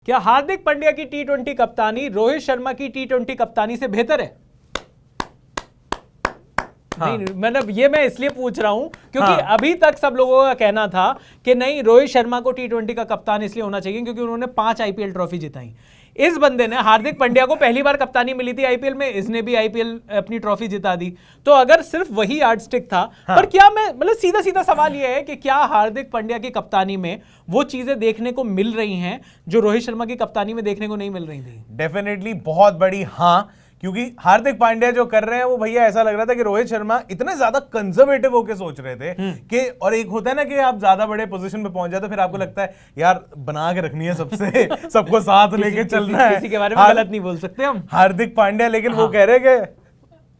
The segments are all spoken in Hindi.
क्या हार्दिक पांड्या की टी20 कप्तानी रोहित शर्मा की टी20 कप्तानी से बेहतर है? हाँ। नहीं, मतलब ये मैं इसलिए पूछ रहा हूं क्योंकि अभी तक सब लोगों का कहना था कि नहीं, रोहित शर्मा को टी20 का कप्तान इसलिए होना चाहिए क्योंकि उन्होंने 5 आईपीएल ट्रॉफी जिताई। इस बंदे ने, हार्दिक पांड्या को पहली बार कप्तानी मिली थी आईपीएल में, इसने भी आईपीएल अपनी ट्रॉफी जिता दी। तो अगर सिर्फ वही यार्डस्टिक था, पर क्या मैं मतलब सीधा सीधा सवाल यह है कि क्या हार्दिक पांड्या की कप्तानी में वो चीजें देखने को मिल रही हैं जो रोहित शर्मा की कप्तानी में देखने को नहीं मिल रही थी? डेफिनेटली बहुत बड़ी हाँ, क्योंकि हार्दिक पांड्या जो कर रहे हैं वो भैया ऐसा लग रहा था कि रोहित शर्मा इतने ज्यादा कंजर्वेटिव होके सोच रहे थे कि, और एक होता है ना कि आप ज्यादा बड़े पोजीशन पे पहुंच जाते, फिर आपको लगता है यार बना के रखनी है सबसे, सबको साथ लेके चलना है, किसी के बारे में गलत नहीं बोल सकते हम। हार्दिक पांड्या लेकिन वो कह रहे कि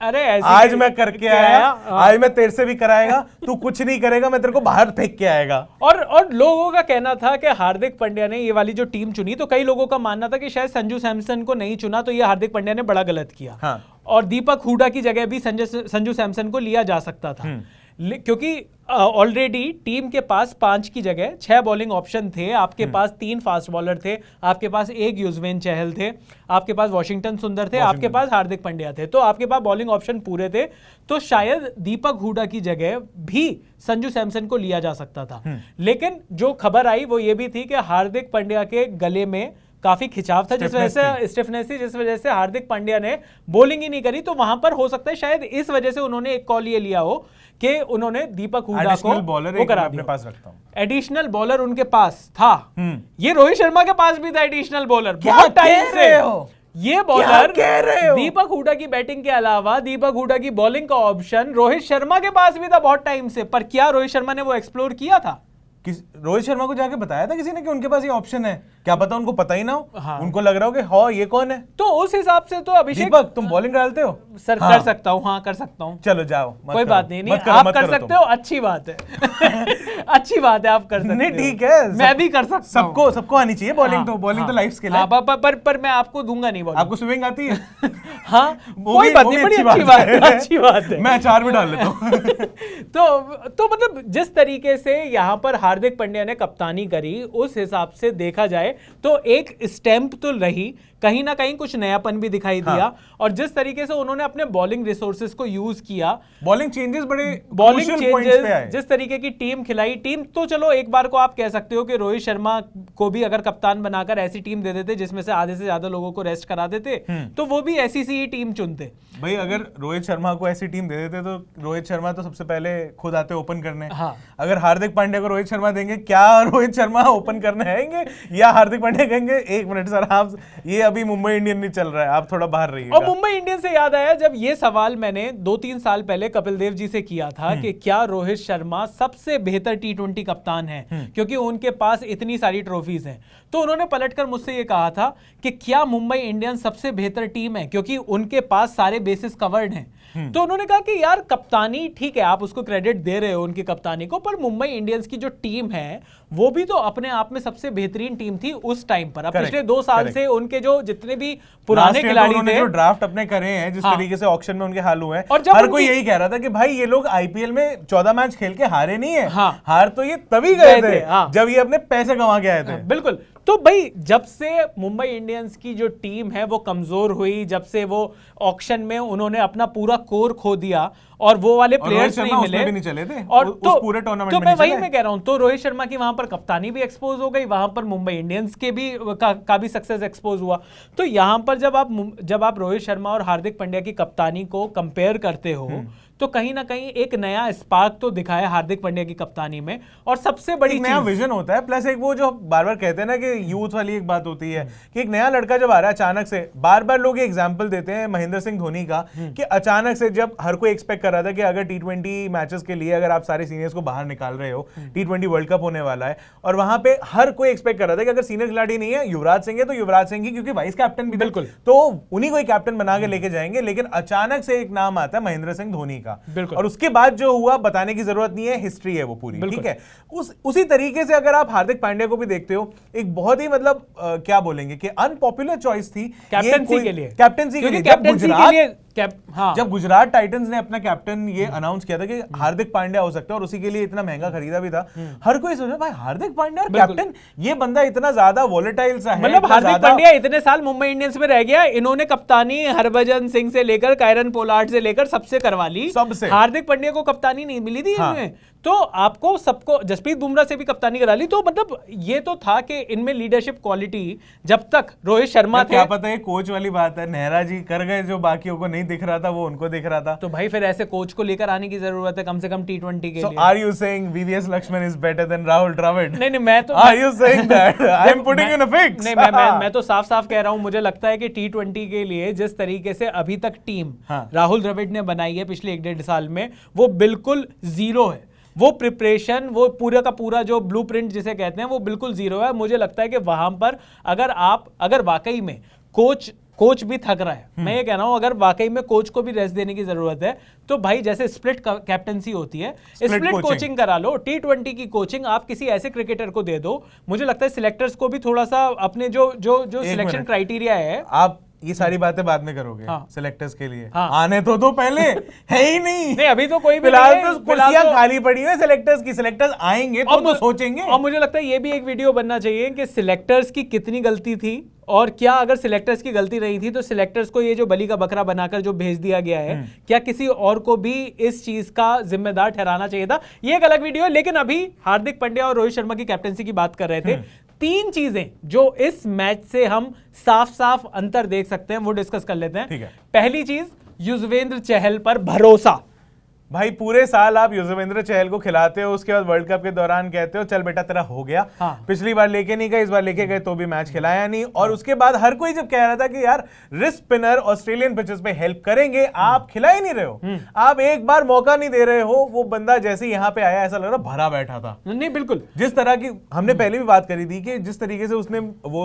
अरे आज मैं करके आया, आज मैं तेरे से भी कराएगा, तू कुछ नहीं करेगा, मैं तेरे को बाहर फेंक के आएगा। और लोगों का कहना था कि हार्दिक पांड्या ने ये वाली जो टीम चुनी, तो कई लोगों का मानना था कि शायद संजू सैमसन को नहीं चुना तो ये हार्दिक पांड्या ने बड़ा गलत किया। हाँ। और दीपक हुडा की जगह भी संजू सैमसन को लिया जा सकता था, क्योंकि ऑलरेडी टीम के पास 5 की जगह 6 बॉलिंग ऑप्शन थे। आपके पास 3 फास्ट बॉलर थे, आपके पास 1 युजवेंद्र चहल थे, आपके पास वॉशिंगटन सुंदर थे, आपके पास हार्दिक पांड्या थे, तो आपके पास बॉलिंग ऑप्शन पूरे थे। तो शायद दीपक हुडा की जगह भी संजू सैमसन को लिया जा सकता था। लेकिन जो खबर आई वो ये भी थी कि हार्दिक पांड्या के गले में काफी खिंचाव था, जिस वजह से स्टिफनेस थी, जिस वजह से हार्दिक पांड्या ने बॉलिंग ही नहीं करी। तो वहां पर हो सकता है शायद इस वजह से उन्होंने एक कॉल ये लिया हो कि उन्होंने दीपक हुडा को वो करा अपने पास रखता हूं। एडिशनल बॉलर उनके पास था। ये रोहित शर्मा के पास भी था एडिशनल बॉलर बहुत टाइम से। ये बॉलर दीपक हुडा की बैटिंग के अलावा दीपक हुडा की बॉलिंग का ऑप्शन रोहित शर्मा के पास भी था बहुत टाइम से। पर क्या रोहित शर्मा ने वो एक्सप्लोर किया था? रोहित शर्मा को जाके बताया था किसी ने कि उनके पास ये ऑप्शन है? क्या पता उनको पता ही ना हो। हाँ। उनको लग रहा हो कि हाँ ये कौन है। तो उस हिसाब से तो अभिषेक, दीपक तुम बॉलिंग डालते हो? सर हाँ। कर सकता हूँ, हाँ कर सकता हूँ। चलो जाओ, कोई बात नहीं, आप कर सकते हो, अच्छी बात है। अच्छी बात है, आप कर सकते हो। नहीं ठीक है, मैं भी कर सकता हूँ। सबको आनी चाहिए बॉलिंग। तो बॉलिंग तो लाइफ स्किल है। पर मैं आपको दूंगा नहीं बॉलिंग। आपको स्विंग आती है? हाँ कोई बात नहीं, बड़ी अच्छी बात है, अच्छी बात है। मैं 4 भी डाल लेता हूँ। तो मतलब जिस तरीके से यहाँ पर हार्दिक पांड्या ने कप्तानी करी, उस हिसाब से देखा जाए तो एक स्टैंप तो रही, कहीं ना कहीं कुछ नयापन भी दिखाई दिया। हाँ। और जिस तरीके से उन्होंने अपने बॉलिंग रिसोर्सेज को यूज किया, बॉलिंग चेंजेस बड़े, बॉलिंग चेंजेस, जिस तरीके की टीम खिलाई, टीम तो चलो एक बार को आप कह सकते हो कि रोहित शर्मा को भी अगर कप्तान बनाकर ऐसी टीम दे देते जिसमें से आधे से ज्यादा लोगों को रेस्ट करा देते तो वो भी ऐसी सी ही टीम चुनते। भाई अगर रोहित शर्मा को ऐसी टीम दे देते तो रोहित शर्मा तो सबसे पहले खुद आते ओपन करने। हाँ। अगर हार्दिक पांड्या को रोहित शर्मा देंगे, क्या रोहित शर्मा ओपन करने आएंगे या हार्दिक पांड्या कहेंगे एक मिनट सर आप, ये अभी मुंबई इंडियन नहीं चल रहा है, आप थोड़ा बाहर रहिएगा। और मुंबई इंडियन से याद आया, जब ये सवाल मैंने 2-3 साल पहले कपिल देव जी से किया था कि क्या रोहित शर्मा सबसे बेहतर टी20 कप्तान है क्योंकि उनके पास इतनी सारी ट्रॉफीज हैं, तो उन्होंने पलटकर मुझसे ये कहा था कि क्या मुंबई इंडियंस सबसे बेहतर टीम है क्योंकि उनके पास सारे बेसिस कवर्ड हैं। तो उन्होंने कहा कि यार कप्तानी ठीक है, आप उसको क्रेडिट दे रहे हो उनकी कप्तानी को, पर मुंबई इंडियंस की जो टीम है वो भी तो अपने आप में सबसे बेहतरीन टीम थी उस टाइम पर। अब पिछले 2 साल से उनके जो जितने भी पुराने खिलाड़ी थे, जो ड्राफ्ट अपने करे हैं, जिस तरीके से ऑक्शन में उनके हाल हुए हैं, और हर कोई यही कह रहा था कि भाई ये लोग आईपीएल में 14 मैच खेल के हारे नहीं है। हार तो ये तभी गए थे जब ये अपने पैसे कमा के आए थे। बिल्कुल। तो भाई जब से मुंबई इंडियंस की जो टीम है वो कमजोर हुई, जब से वो ऑक्शन में उन्होंने अपना पूरा कोर खो दिया और वो वाले प्लेयर्स नहीं मिले, भी नहीं चले थे और उस पूरे टूर्नामेंट में। मैं वही मैं कह रहा हूं, तो रोहित शर्मा की वहां पर कप्तानी भी एक्सपोज हो गई, वहां पर मुंबई इंडियंस के भी का भी सक्सेस एक्सपोज हुआ। तो यहां पर जब आप रोहित शर्मा और हार्दिक पांड्या की कप्तानी को कंपेयर करते हो तो कहीं ना कहीं एक नया स्पार्क तो दिखाया हार्दिक पांड्या की कप्तानी में, और सबसे बड़ी नया विजन होता है। प्लस एक वो जो बार बार कहते हैं ना कि यूथ वाली एक बात होती है कि एक नया लड़का जब आ रहा है अचानक से, बार बार लोग एग्जांपल देते हैं महेंद्र सिंह धोनी का कि अचानक से जब हर कोई एक्सपेक्ट कर रहा था कि अगर टी20 मैचेस के लिए अगर आप सारे सीनियर्स को बाहर निकाल रहे हो, टी20 वर्ल्ड कप होने वाला है, और वहां पे हर कोई एक्सपेक्ट कर रहा था कि अगर सीनियर खिलाड़ी नहीं है, युवराज सिंह है तो युवराज सिंह ही, क्योंकि वाइस कैप्टन भी, बिल्कुल, तो उन्हीं को कैप्टन बना के लेके जाएंगे। लेकिन अचानक से एक नाम आता है महेंद्र सिंह धोनी का, देखा, बिल्कुल। और उसके बाद जो हुआ बताने की जरूरत नहीं है, हिस्ट्री है वो पूरी, ठीक है। उसी तरीके से अगर आप हार्दिक पांड्या को भी देखते हो, एक बहुत ही मतलब क्या बोलेंगे कि अनपॉपुलर चॉइस थी कैप्टनसी के लिए, जब गुजरात टाइटंस ने अपना कैप्टन ये अनाउंस किया था कि हार्दिक पांड्या हो सकता है, और उसी के लिए इतना महंगा खरीदा भी था, हर कोई सोचा भाई हार्दिक पांड्या और कैप्टन, ये बंदा इतना ज्यादा वॉलेटाइल सा है। मतलब हार्दिक पांड्या इतने साल मुंबई इंडियंस में रह गया, इन्होंने कप्तानी हरभजन सिंह से लेकर कायरन पोलार्ड से लेकर सबसे करवा ली, सबसे। हार्दिक पांड्या को कप्तानी नहीं मिली थी इनमें, तो आपको सबको, जसप्रीत बुमराह से भी कप्तानी करा ली, तो मतलब ये तो था कि इनमें लीडरशिप क्वालिटी, जब तक रोहित शर्मा थे, क्या पता है कोच वाली बात है, नेहरा जी कर गए जो बाकियों को नहीं दिख रहा था वो उनको दिख रहा था, तो भाई फिर ऐसे कोच को लेकर आने की जरूरत है कम से कम T20 के लिए। Are you saying VVS Laxman is better than Rahul Dravid? नहीं मैं तो, are you saying that I am putting in a fix? नहीं मैं तो साफ साफ कह रहा हूं, मुझे लगता है कि T20 के लिए जिस तरीके से अभी तक टीम राहुल द्रविड़ ने बनाई है पिछले 1-1.5 साल में, वो बिल्कुल जीरो है। वो प्रिपरेशन, वो पूरा का पूरा जो ब्लूप्रिंट जिसे कहते हैं, वो बिल्कुल जीरो है। मुझे लगता है कि वहां पर अगर वाकई में कोच भी थक रहा है, मैं ये कह रहा हूं, अगर वाकई में कोच को भी रेस्ट देने की जरूरत है, तो भाई जैसे स्प्लिट कैप्टनसी होती है, स्प्लिट कोचिंग करा लो। T20 की कोचिंग आप किसी ऐसे क्रिकेटर को दे दो, मुझे लगता है सिलेक्टर्स को भी थोड़ा सा अपने जो सिलेक्शन क्राइटेरिया है, आप ये सारी बातें बाद में करोगे सिलेक्टर्स के लिए, आने तो पहले है ही नहीं अभी तो कोई भी फिलहाल तो कुर्सियां खाली पड़ी है सिलेक्टर्स की, सिलेक्टर्स आएंगे तो सोचेंगे। और मुझे लगता है ये भी एक वीडियो बनना चाहिए कि सिलेक्टर्स की कितनी गलती थी, और क्या अगर सिलेक्टर्स की गलती नहीं थी तो सिलेक्टर्स को ये जो बलि का बकरा बनाकर जो भेज दिया गया है, क्या किसी और को भी इस चीज का जिम्मेदार ठहराना चाहिए था? ये एक अलग वीडियो है। लेकिन अभी हार्दिक पांड्या और रोहित शर्मा की कैप्टनसी की बात कर रहे थे, 3 चीजें जो इस मैच से हम साफ अंतर देख सकते हैं, वो डिस्कस कर लेते हैं। ठीक है। पहली चीज, युजवेंद्र चहल पर भरोसा। भाई पूरे साल आप युजवेंद्र चहल को खिलाते हो, उसके बाद वर्ल्ड कप के दौरान कहते हो चल बेटा तेरा हो गया, पिछली बार लेके नहीं गए, इस बार लेके गए तो भी मैच खिलाया नहीं, और उसके बाद हर कोई जब कह रहा था कि यार रिस्ट स्पिनर ऑस्ट्रेलियन पिचेस पे हेल्प करेंगे, आप खिला ही नहीं रहे हो, आप एक बार मौका नहीं दे रहे हो। वो बंदा जैसे यहाँ पे आया ऐसा लग रहा भरा बैठा था। नहीं बिल्कुल, जिस तरह की हमने पहले भी बात करी थी कि जिस तरीके से उसने वो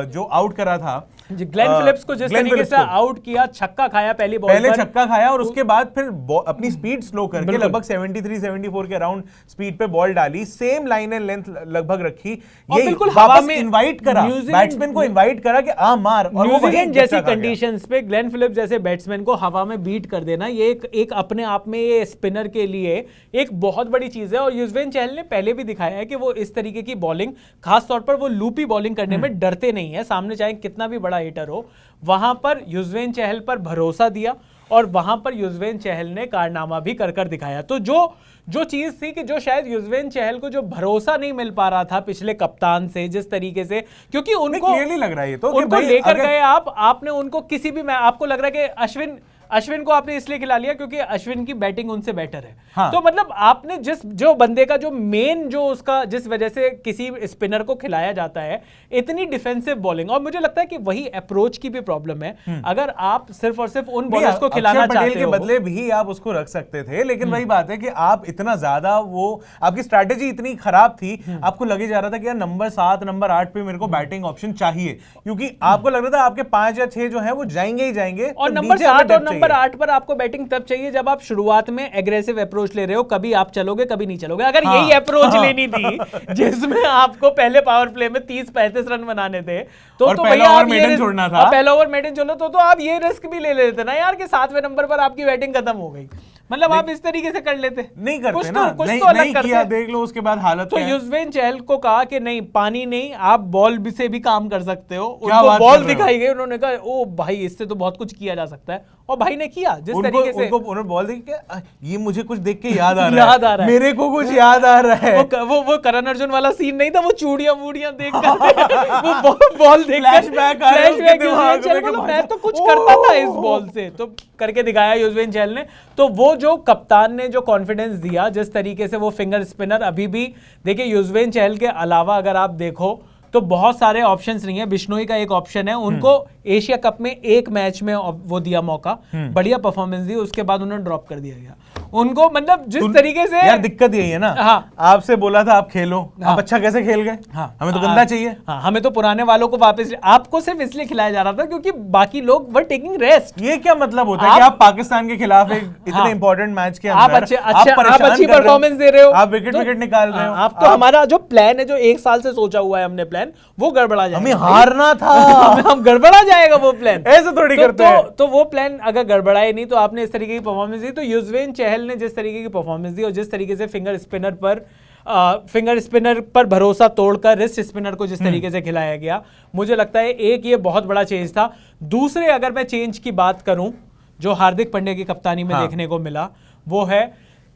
जो आउट करा था ग्लेन फिलिप्स को, जिस तरीके से आउट किया, छक्का खाया पहले छक्का खाया, और उसके बाद फिर अपनी स्पीड स्लो करके लगभग 73-74 के अराउंड स्पीड पे बॉल डाली, सेम लाइन एंड लेंथ लगभग रखी, ये बिल्कुल वापस इनवाइट करा, बैट्समैन को इनवाइट करा कि आ मार, और न्यूजीलैंड जैसी कंडीशंस पे ग्लेन फिलिप्स जैसे बैट्समैन को हवा में बीट कर देना, ये एक अपने आप में ये स्पिनर के लिए एक बहुत बड़ी चीज है। और युजवेंद्र चहल ने पहले भी दिखाया है कि वो इस तरीके की बॉलिंग, खास तौर पर वो लूपी बॉलिंग करने में डरते नहीं है, सामने चाहे कितना भी बड़ा हिटर हो। वहां पर युजवेंद्र चहल पर भरोसा दिया, और वहां पर युजवेंद्र चहल ने कारनामा भी कर दिखाया। तो जो चीज थी कि जो शायद युजवेंद्र चहल को जो भरोसा नहीं मिल पा रहा था पिछले कप्तान से, जिस तरीके से, क्योंकि उनको क्लियरली लग रहा है ये तो उनको लेकर गए आपने उनको किसी भी, आपको लग रहा है कि अश्विन को आपने इसलिए खिला लिया क्योंकि अश्विन की बैटिंग उनसे बेटर है। हाँ। तो मतलब आपने जो बंदे का जो मेन जो उसका, जिस वजह से किसी स्पिनर को खिलाया जाता है, इतनी डिफेंसिव बॉलिंग, और मुझे लगता है कि वही अप्रोच की भी प्रॉब्लम है। अगर आप सिर्फ और सिर्फ उन बॉलर्स को खिलाना चाहते हो, के बदले भी आप उसको रख सकते थे, लेकिन वही बात है कि आप इतना ज्यादा, वो आपकी स्ट्रैटेजी इतनी खराब थी, आपको लगे जा रहा था कि यार नंबर 7 नंबर 8 पे मेरे को बैटिंग ऑप्शन चाहिए, क्योंकि आपको लग रहा था आपके 5 या 6 जो है वो जाएंगे ही जाएंगे, और नंबर 7 और नंबर 8 पर आपको बैटिंग तब चाहिए जब आप शुरुआत में एग्रेसिव अप्रोच ले रहे हो, कभी आप चलोगे कभी नहीं चलोगे। अगर यही अप्रोच लेनी थी जिसमें आपको पहले पावर प्ले में 30-35 रन बनाने थे, तो भैया आप ये छोड़ना था, पहला ओवर मेडन छोड़ना, तो आप ये रिस्क भी ले लेते ना यार कि 7वें नंबर पर आपकी बैटिंग खत्म हो गई। मतलब आप इस तरीके से कर लेते, नहीं करते कुछ ना, कुछ तो अलग करते। किया, देख लो उसके बाद हालत। तो युजवेंद्र चहल को कहा कि नहीं, पानी नहीं, आप बॉल भी से भी काम कर सकते हो। उनको बॉल दिखाई गई, उन्होंने कहा ओ भाई इससे तो बहुत कुछ किया जा सकता है, और भाई ने किया जिस तरीके से। उन्होंने बॉल देख के ये मुझे कुछ देख के याद आ रहा है, मेरे को कुछ याद आ रहा है। वो करण अर्जुन वाला सीन नहीं था, वो चूड़ियां वूड़ियां देखकर वो बॉल देखकर मैं तो कुछ करता था इस बॉल से, तो करके दिखाया युजवेंद्र चहल ने। तो वो जो कप्तान ने जो कॉन्फिडेंस दिया, जिस तरीके से वो फिंगर स्पिनर, अभी भी देखिए युजवेंद्र चहल के अलावा अगर आप देखो तो बहुत सारे ऑप्शंस नहीं है। बिश्नोई का एक ऑप्शन है, उनको एशिया कप में एक मैच में वो दिया मौका, बढ़िया परफॉर्मेंस दी, उसके बाद उन्होंने ड्रॉप कर दिया गया। उनको मतलब जिस तरीके से यार दिक्कत यही है ना। हाँ। आपसे बोला था आप खेलो, हाँ। आप अच्छा कैसे खेल गए? हाँ। हमें तो गंदा चाहिए। हाँ, हमें तो पुराने वालों को वापस, आपको सिर्फ इसलिए खिलाया जा रहा था क्योंकि बाकी लोग वर टेकिंग रेस्ट। ये क्या मतलब होता है कि आप पाकिस्तान के खिलाफ एक इतने इंपॉर्टेंट मैच के अंदर आप अच्छी परफॉर्मेंस दे रहे हो, आप विकेट निकाल रहे हो। आप तो हमारा जो प्लान है, जो एक साल से सोचा हुआ है हमने प्लान, वो गड़बड़ा जाएगा। हमें हारना था। हम गड़बड़ा जाएगा वो प्लान, ऐसे थोड़ी करते हैं। तो वो प्लान अगर गड़बड़ाए नहीं तो आपने इस तरीके की परफॉर्मेंस दी, तो युजवेंद्र चहल ने जिस तरीके की परफॉर्मेंस दी और जिस तरीके से फिंगर स्पिनर पर भरोसा तोड़कर रिस्ट स्पिनर को जिस तरीके से खिलाया गया, मुझे लगता है एक ये बहुत बड़ा चेंज था। दूसरे अगर मैं चेंज की बात करूं जो हार्दिक पांड्या की कप्तानी में देखने को मिला, वो है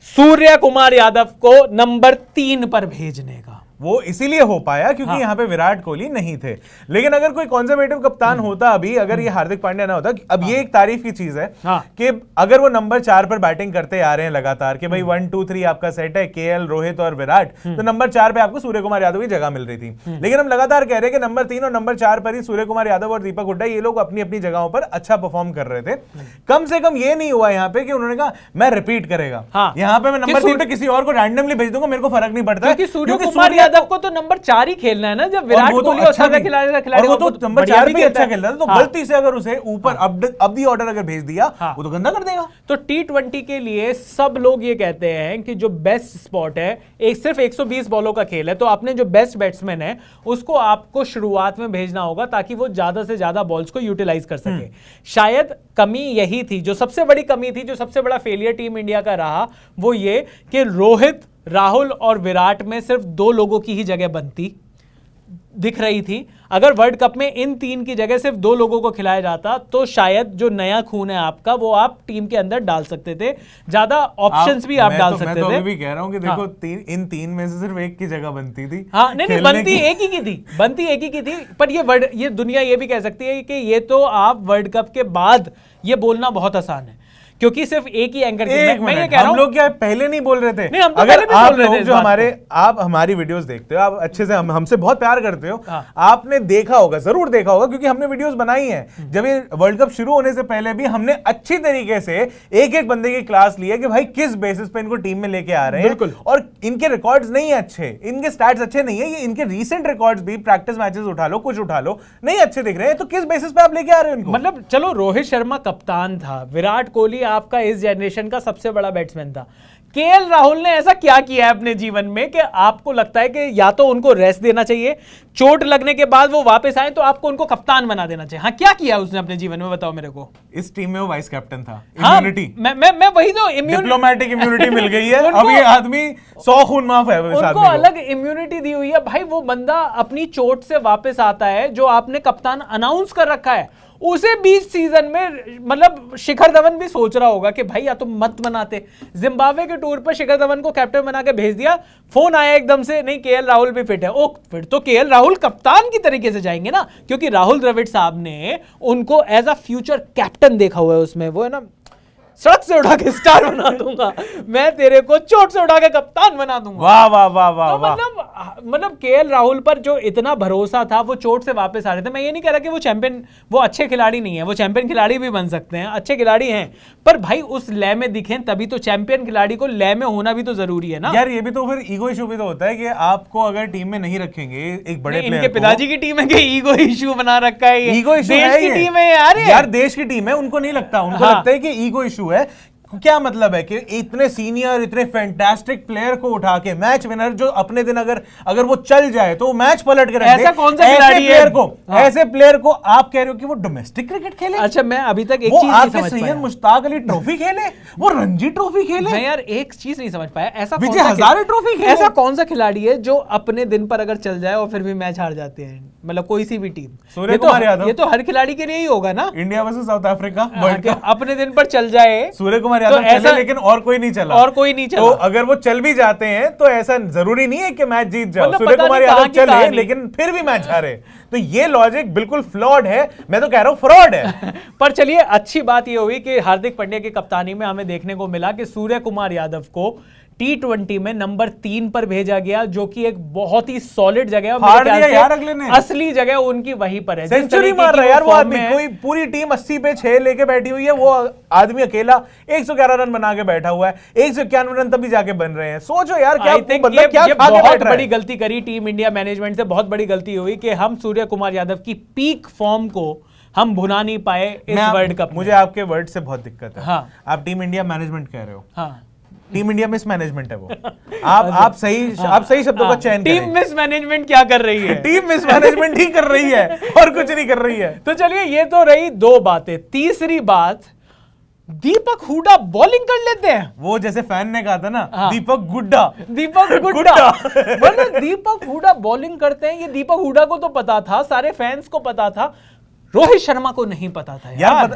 सूर्य कुमार यादव को नंबर 3 पर भेजने का। वो इसीलिए हो पाया क्योंकि यहाँ पे विराट कोहली नहीं थे। लेकिन अगर कोई कंजर्वेटिव कप्तान होता अभी, अगर ये हार्दिक पांड्या ना होता, अब ये एक तारीफ की चीज है कि अगर वो नंबर 4 पर बैटिंग करते आ रहे हैं लगातार कि भाई 1 2 3 आपका सेट है, केएल, रोहित और विराट, तो नंबर 4 पे आपको सूर्य कुमार यादव की जगह मिल रही थी। लेकिन हम लगातार कह रहे हैं कि नंबर 3 और नंबर 4 पर ही सूर्य कुमार यादव और दीपक हुड्डा, ये लोग अपनी अपनी जगहों पर अच्छा परफॉर्म कर रहे थे। कम से कम ये नहीं हुआ यहाँ पे कि उन्होंने कहा मैं रिपीट करेगा, यहाँ पे मैं नंबर 3 पे किसी और को रैंडमली भेज दूंगा, मेरे को फर्क नहीं पड़ता। सूर्य कुमार यादव को तो नंबर 4 ही खेलना है ना, जब विराट कोहली और सारे खिलाड़ी वो तो नंबर 4 पे अच्छा खेल रहा था, तो गलती से अगर उसे ऊपर अब दी ऑर्डर अगर भेज दिया, वो तो गंदा कर देगा। तो T20 के लिए सब लोग ये कहते हैं कि जो बेस्ट स्पॉट है, एक सिर्फ 120 बॉलों का खेल है, तो आपने जो बेस्ट बैट्समैन है उसको आपको शुरुआत में भेजना होगा ताकि वो ज्यादा से ज्यादा बॉल्स को यूटिलाइज कर सके। शायद कमी यही थी, जो सबसे बड़ी कमी थी, जो सबसे बड़ा फेलियर टीम इंडिया का रहा, वो ये कि रोहित, राहुल और विराट में सिर्फ 2 लोगों की ही जगह बनती दिख रही थी। अगर वर्ल्ड कप में इन 3 की जगह सिर्फ 2 लोगों को खिलाया जाता तो शायद जो नया खून है आपका वो आप टीम के अंदर डाल सकते थे, ज्यादा ऑप्शंस भी आप डाल सकते थे। मैं तो भी कह रहा हूं कि देखो इन 3 में से सिर्फ एक की जगह बनती थी। हाँ, नहीं बनती एक ही की थी, पर ये दुनिया ये भी कह सकती है कि ये तो आप वर्ल्ड कप के बाद ये बोलना बहुत आसान है क्योंकि सिर्फ एक ही एंकर मैं ये कह रहा हूं। हम लोग क्या पहले नहीं बोल रहे थे? नहीं, हम तो अगर पहले भी आप बोल रहे थे, जो आप हमारी वीडियोस देखते हो, आप अच्छे से हमसे बहुत प्यार करते हो, आपने देखा होगा, जरूर देखा होगा, क्योंकि हमने वीडियोस बनाई हैं। जब ये वर्ल्ड कप शुरू होने से पहले भी हमने अच्छी तरीके से एक एक बंदे की क्लास ली है कि भाई किस बेसिस पे इनको टीम में लेके आ रहे हैं, और इनके रिकॉर्ड्स नहीं है अच्छे, इनके स्टैट्स अच्छे नहीं है, ये इनके रीसेंट रिकॉर्ड्स भी, प्रैक्टिस मैचेस उठा लो, कुछ उठा लो, नहीं अच्छे दिख रहे हैं, तो किस बेसिस पे आप लेके आ रहे हो इनको? मतलब चलो रोहित शर्मा कप्तान था, विराट कोहली आपका इस जनरेशन का सबसे बड़ा बैट्समैन था, केएल राहुल ने ऐसा क्या किया है अपने जीवन में कि आपको लगता है कि या तो उनको रेस्ट देना चाहिए, चोट लगने के बाद वो वापस आए तो आपको उनको कप्तान बना देना चाहिए? हाँ, क्या किया उसने अपने जीवन में, बताओ मेरे को। इस टीम में वो वाइस कैप्टन था। हाँ, इम्यूनिटी, मैं वही तो डिप्लोमेटिक इम्यूनिटी मिल गई है। अब ये आदमी 100 खून माफ है, उनको अलग इम्यूनिटी दी हुई है। भाई वो बंदा अपनी चोट से वापस आता है, जो आपने कप्तान अनाउंस कर रखा है, उसे बीच सीजन में, मतलब शिखर धवन भी सोच रहा होगा कि भाई या तो मत बनाते। जिम्बाब्वे के टूर पर शिखर धवन को कैप्टन बना के भेज दिया, फोन आया एकदम से, नहीं केएल राहुल भी फिट है। ओ, फिर तो केएल राहुल कप्तान की तरीके से जाएंगे ना, क्योंकि राहुल द्रविड़ साहब ने उनको एज अ फ्यूचर कैप्टन देखा हुआ है उसमें। वो है ना, सड़क से उठा के स्टार बना दूंगा मैं, तेरे को चोट से उठा के कप्तान बना दूंगा। वाह वाह वाह वाह, तो मतलब केएल राहुल पर जो इतना भरोसा था, वो चोट से वापस आ रहे थे। मैं ये नहीं कह रहा कि वो चैंपियन, वो अच्छे खिलाड़ी नहीं है, वो चैंपियन खिलाड़ी भी बन सकते हैं, अच्छे खिलाड़ी हैं, पर भाई उस लय में दिखें तभी तो। चैंपियन खिलाड़ी को लय में होना भी तो जरूरी है ना यार। ये भी तो फिर ईगो इशू भी तो होता है कि आपको अगर टीम में नहीं रखेंगे एक बड़े प्लेयर, इनके पिताजी की टीम है कि ईगो इशू बना रखा है? ईगो इशू देश की टीम है यार, देश की टीम है, उनको नहीं लगता, उनको लगता है कि ईगो इशू है। क्या मतलब है कि इतने सीनियर, इतने फैंटास्टिक प्लेयर को उठा के, मैच विनर जो अपने दिन अगर वो चल जाए तो वो मैच पलट के रख दे। ऐसा कौन सा खिलाड़ी है? ऐसे प्लेयर को आप कह रहे हो कि वो डोमेस्टिक क्रिकेट खेले? अच्छा, मैं अभी तक एक चीज नहीं समझ पाया। सैयद मुश्ताक अली ट्रॉफी खेले, वो रणजी ट्रॉफी खेले? मैं यार एक चीज नहीं समझ पाया, ऐसा विजय हजारे ट्रॉफी खेले? ऐसा कौन सा खिलाड़ी है जो अपने दिन पर अगर चल जाए और फिर भी मैच हार जाते हैं? मतलब कोई सी भी टीम। सूर्य कुमार यादव। ये तो हर खिलाड़ी के लिए ही होगा ना। India versus south Africa world cup, अपने दिन पर चल जाए सूर्य कुमार यादव चले, लेकिन और कोई नहीं चला, तो अगर वो चल भी जाते हैं तो ऐसा जरूरी नहीं है कि मैच जीत जाओ। सूर्य कुमार यादव चले लेकिन फिर भी मैच हारे, तो ये लॉजिक बिल्कुल फ्लॉड है, मैं तो कह रहा हूं फ्रॉड है। पर चलिए, अच्छी बात ये हुई कि हार्दिक पांड्या की कप्तानी में हमें देखने को मिला कि सूर्य कुमार यादव को T20 में नंबर 3 पर भेजा गया, जो कि एक बहुत ही सॉलिड जगह है। फाड़ दिया यार अगले ने। असली जगह उनकी वहीं पर है। सेंचुरी मार रहा है यार वो आदमी। कोई पूरी टीम 80 पे 6 लेके बैठी हुई है, वो आदमी अकेला 111 रन बना के बैठा हुआ है। 191 रन तभी जाके बन रहे हैं। सोचो यार क्या बंदा क्या खा के बहुत बड़ी गलती करी टीम इंडिया मैनेजमेंट से, बहुत बड़ी गलती हुई कि हम सूर्य कुमार यादव की पीक फॉर्म को हम भुना नहीं पाए इस वर्ल्ड कप। मुझे आपके वर्ड से बहुत दिक्कत है। हाँ। आप टीम इंडिया मैनेजमेंट कह रहे हो। हाँ। टीम इंडिया मिस मैनेजमेंट है वो। आप सही शब्दों का चयन करें। टीम मिस मैनेजमेंट क्या कर रही है? टीम मिस मैनेजमेंट ही कर रही है और कुछ नहीं कर रही है। तो चलिए, ये तो रही दो बातें। तीसरी बात, दीपक हुडा बॉलिंग कर लेते हैं। वो जैसे फैन ने कहा था ना, हाँ। दीपक गुड्डा वरना दीपक हुडा बॉलिंग करते हैं। ये दीपक हुडा को तो पता था, सारे फैंस को पता था, रोहित शर्मा को नहीं पता था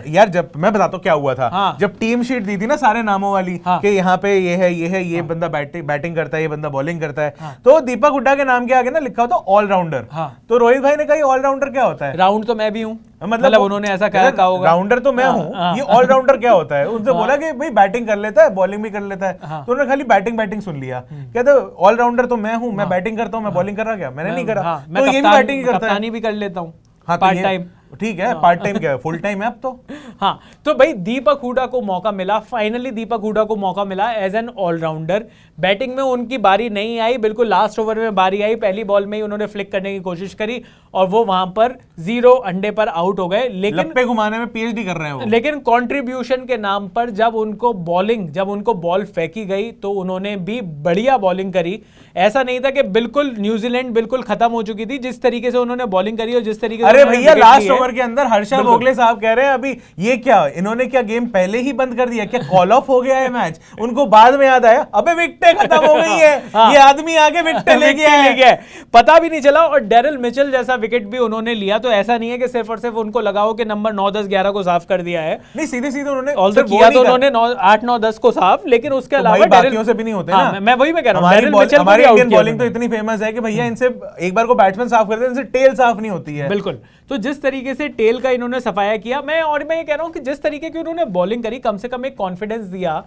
यार जब मैं बताता हूँ क्या हुआ था। हाँ। जब टीम शीट दी थी ना सारे नामों वाली, हाँ। कि यहाँ पे ये है ये बंदा बैटिंग करता है, ये बंदा बॉलिंग करता है, तो दीपक हुड्डा के नाम के आगे ना लिखा होता ऑलराउंडर। तो रोहित भाई ने कहा ऑलराउंडर क्या होता है? राउंड तो मैं भी हूँ, मतलब उन्होंने ऐसा कहा होगा, राउंडर तो मैं हूँ, ये ऑलराउंडर क्या होता है? उनसे बोला कि भाई बैटिंग कर लेता है, बॉलिंग भी कर लेता है। तो उन्होंने खाली बैटिंग सुन लिया। कहते ऑलराउंडर तो मैं हूँ, मैं बैटिंग करता हूँ, मैं बॉलिंग कर रहा क्या? मैंने नहीं करा। तो ये भी बैटिंग करता है, कप्तानी भी कर लेता हूँ पार्ट टाइम। ठीक है, पार्ट टाइम क्या है, फुल टाइम है अब तो। हाँ, तो भाई दीपक हुडा को मौका मिला, फाइनली दीपक हुडा को मौका मिला एज एन ऑलराउंडर। बैटिंग में उनकी बारी नहीं आई, बिल्कुल लास्ट ओवर में बारी आई, पहली बॉल में ही उन्होंने फ्लिक करने की कोशिश करी और वो वहां पर 0 अंडे पर आउट हो गए। लेकिन लप्पे घुमाने में पीएचडी कर रहे हैं वो। लेकिन कंट्रीब्यूशन के नाम पर जब उनको बॉल फेंकी गई तो उन्होंने भी बढ़िया बॉलिंग करी। ऐसा नहीं था कि बिल्कुल न्यूजीलैंड बिल्कुल खत्म हो चुकी थी, जिस तरीके से उन्होंने बॉलिंग करी और जिस तरीके से अरे भैया लास्ट ओवर के अंदर हर्षा भोगले साहब कह रहे हैं अभी ये क्या, इन्होंने क्या गेम पहले ही बंद कर दिया क्या? कॉल ऑफ हो गया है मैच? उनको बाद में याद आया, अबे विकेटें खत्म हो गई है। ये आदमी आगे विकेटें ले गया, पता भी नहीं चला। और डेरिल मिचेल जैसा विकेट भी उन्होंने लिया। तो ऐसा नहीं है कि सिर्फ और सिर्फ उनको लगा हो कि नंबर 9, 10, 11 को साफ कर दिया है। नहीं, सीधे उन्होंने किया तो उन्होंने 8, 9, 10 को साफ, लेकिन उसके अलावा बाकियों से भी नहीं होते ना। मैं वही कह रहा हूं, हमारी इंडियन बॉलिंग तो इतनी फेमस है कि भैया इनसे एक बार को बैट्समैन साफ करते हैं, इनसे टेल साफ नहीं होती है। बिल्कुल। तो जिस तरीके से टेल का इन्होंने सफाया किया, मैं ये कह रहा हूं कि जिस तरीके की उन्होंने बॉलिंग करी, कम से कम एक कॉन्फिडेंस दिया,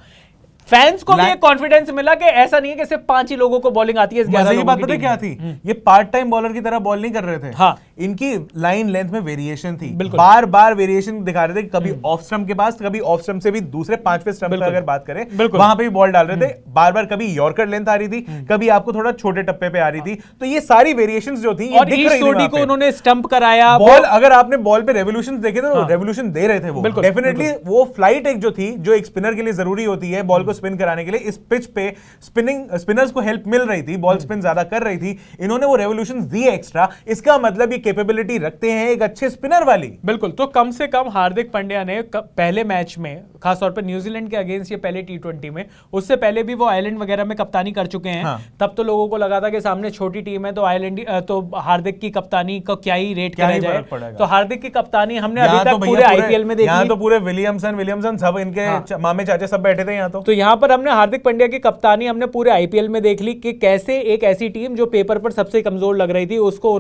फैंस को भी एक कॉन्फिडेंस मिला कि ऐसा नहीं है कि सिर्फ 5 ही लोगों को बॉलिंग आती है। मजे की बात पता क्या थी? ये पार्ट टाइम बॉलर की तरह बॉल नहीं कर रहे थे। हाँ। इनकी लाइन लेंथ में वेरिएशन थी, बार बार वेरिएशन दिखा रहे थे। कभी ऑफ स्टंप के पास, कभी ऑफ स्टंप से भी दूसरे 5वें स्टंप पर अगर बात करें, वहां पे भी बॉल डाल रहे थे बार बार। कभी यॉर्कर लेंथ आ रही थी, कभी आपको थोड़ा छोटे टप्पे पे आ रही थी। तो ये सारी वेरिएशन जो थी, और ईश सोडी को उन्होंने स्टंप कराया। बॉल अगर आपने बॉल पे रेवोल्यूशन देखे तो रेवोल्यूशन दे रहे थे वो। डेफिनेटली वो फ्लाइट एक जो थी, जो एक स्पिनर के लिए जरूरी होती है बॉल को स्पिन कराने के लिए, इस पिच पे स्पिनर्स को हेल्प मिल रही थी, बॉल स्पिन ज्यादा कर रही थी, इन्होंने वो रेवोल्यूशन दी एक्स्ट्रा। इसका मतलब ये कैपेबिलिटी रखते हैं एक अच्छे स्पिनर वाली। बिल्कुल। तो कम से कम हार्दिक पांड्या ने पहले मैच में, खासतौर पर न्यूजीलैंड के अगेंस्ट, ये पहले T20 में, उससे पहले भी वो आयरलैंड वगैरह में कप्तानी कर चुके हैं। तब तो लोगों को लगा था कि सामने छोटी टीम है, तो आयरलैंड तो हार्दिक की कप्तानी को क्या ही रेट किया जाए। तो हार्दिक की कप्तानी हमने अभी तक पूरे आईपीएल में देखी। यहाँ तो पूरे विलियमसन सब इनके मामे चाचा सब बैठे थे यहाँ तो यहाँ पर हमने हार्दिक पांड्या की कप्तानी हमने पूरे आईपीएल में देख ली कि कैसे एक ऐसी टीम जो पेपर पर सबसे कमजोर लग रही थी, उसको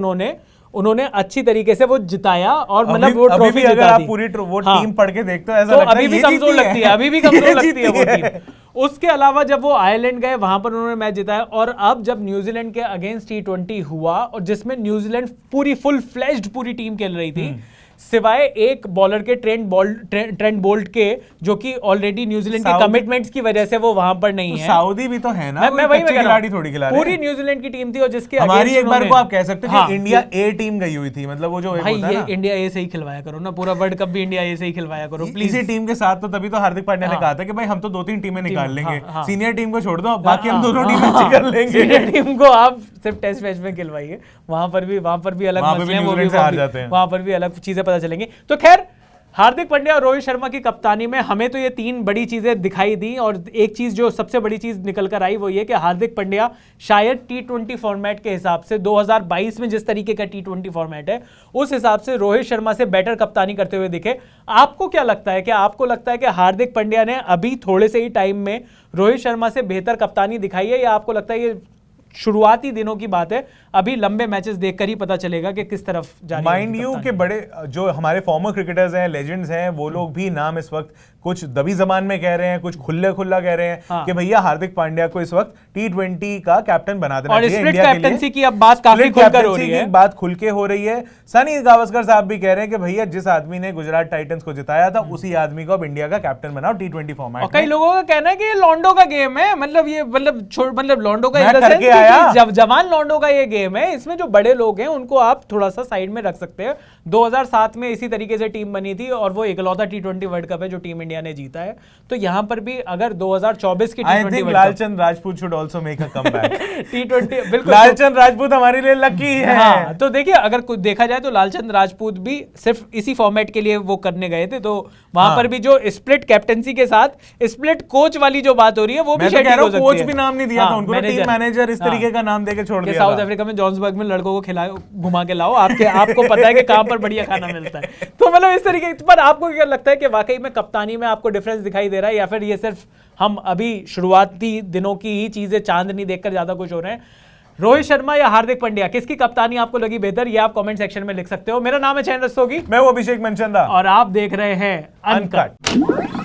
उन्होंने अच्छी तरीके से वो जिताया। और मतलब वो ट्रॉफी जिता दी। अगर आप पूरी वो टीम पढ़ के देखते हो, ऐसा लगता है अभी भी कमजोर लगती है, अभी भी कमजोर लगती है वो टीम। उसके अलावा जब वो आयरलैंड गए, वहां पर उन्होंने मैच जिताया। और अब जब न्यूजीलैंड के अगेंस्ट T20 हुआ, और जिसमें न्यूजीलैंड पूरी फुल फ्लेज्ड पूरी टीम खेल रही थी, सिवाय एक बॉलर के ट्रेंट बोल्ट के, जो कि ऑलरेडी न्यूजीलैंड के कमिटमेंट्स की वजह से वो वहां पर नहीं है। सऊदी भी तो है ना, मैं वही खिलाड़ी थोड़ी खिला रहे हैं। पूरी न्यूजीलैंड की टीम थी, और जिसके हमारी एक बार को आप कह सकते हैं कि इंडिया ए टीम गई हुई थी। मतलब वो जो भाई ये इंडिया ए से ही खिलवाया करो ना, पूरा वर्ल्ड कप भी इंडिया ए से ही खिलवाया करो प्लीज। इसी टीम के साथ तो तभी तो हार्दिक पांड्या ने कहा था कि भाई हम तो 2-3 टीमें निकाल लेंगे, सीनियर टीम को छोड़ दो, बाकी हम दोनों टीमें अच्छी कर लेंगे। सीनियर टीम को आप सिर्फ टेस्ट मैच में खिलवाइए, वहां पर भी अलग मसले हैं, वहां पर भी अलग चीजें पता चलेंगी। तो खैर, हार्दिक पांड्या और रोहित शर्मा की कप्तानी में हमें तो ये 3 बड़ी चीजें दिखाई दी। और एक चीज जो सबसे बड़ी चीज निकल कर आई वो ये कि हार्दिक पांड्या शायद T20 फॉर्मेट के हिसाब से 2022 में जिस तरीके का T20 फॉर्मेट है, उस हिसाब से रोहित शर्मा से बेटर कप्तानी करते हुए दिखे। आपको क्या लगता है? क्या आपको लगता है कि हार्दिक पांड्या ने अभी थोड़े से ही टाइम में रोहित शर्मा से बेहतर कप्तानी दिखाई है, या आपको लगता है ये शुरुआती दिनों की बात है, अभी लंबे मैचेस देखकर ही पता चलेगा कि किस तरफ जा रही है माइंड यू के बड़े जो हमारे फॉर्मर क्रिकेटर्स हैं, लेजेंड्स हैं, वो लोग भी नाम इस वक्त कुछ दबी जबान में कह रहे हैं, कुछ खुला कह रहे हैं कि भैया हार्दिक पांड्या को इस वक्त T20 का कैप्टन बना देना चाहिए इंडिया के लिए। कैप्टनसी की अब बात काफी खुलकर हो रही है, बात खुल के हो रही है। सनी गावस्कर साहब भी कह रहे हैं कि भैया जिस आदमी ने गुजरात टाइटंस को जिताया था उसी आदमी को अब इंडिया का कैप्टन बनाओ T20 फॉर्मेट में। कई लोगों का कहना है कि ये लॉन्डो का गेम है, मतलब ये मतलब लॉन्डो का जवान लॉन्डो का ये गेम है, इसमें जो बड़े लोग हैं उनको आप थोड़ा सा साइड में रख सकते हैं। 2007 में इसी तरीके से टीम बनी थी और वो इकलौता T20 वर्ल्ड कप है जो टीम इंडिया ने जीता है। तो यहां पर भी अगर 2024 की T20 world cup, Lalchand Rajput should also make a comeback. T20 बिल्कुल, लालचंद राजपूत हमारे लिए लकी है। हाँ, तो देखिए अगर कुछ देखा जाए तो लालचंद राजपूत भी सिर्फ इसी फॉर्मेट के लिए वो करने गए थे, तो वहां पर भी जो स्प्लिट कैप्टेंसी के साथ स्प्लिट कोच वाली जो बात हो रही है वो भी शेयर हो सकती है। कोच भी नाम नहीं दिया था उनको, टीम मैनेजर इस तरीके का नाम देके छोड़ दिया। साउथ अफ्रीका में जोहान्सबर्ग में लड़कों को खिलाओ, घुमा के लाओ, आपको पता है कि कहां पर बढ़िया खाना मिलता है। तो मतलब इस तरीके पर आपको क्या लगता है कि वाकई में कप्तानी में आपको डिफरेंस दिखाई दे रहा है, या फिर ये सिर्फ हम अभी शुरुआती दिनों की ही चीजें चांदनी देखकर ज्यादा खुश हो रहे हैं? रोहित शर्मा या हार्दिक पांड्या, किसकी कप्तानी आपको लगी बेहतर, ये आप कमेंट सेक्शन में लिख सकते हो। मेरा नाम है चैन रस्तोगी, मैं हूं अभिषेक मनचंदा और आप देख रहे हैं अनकट।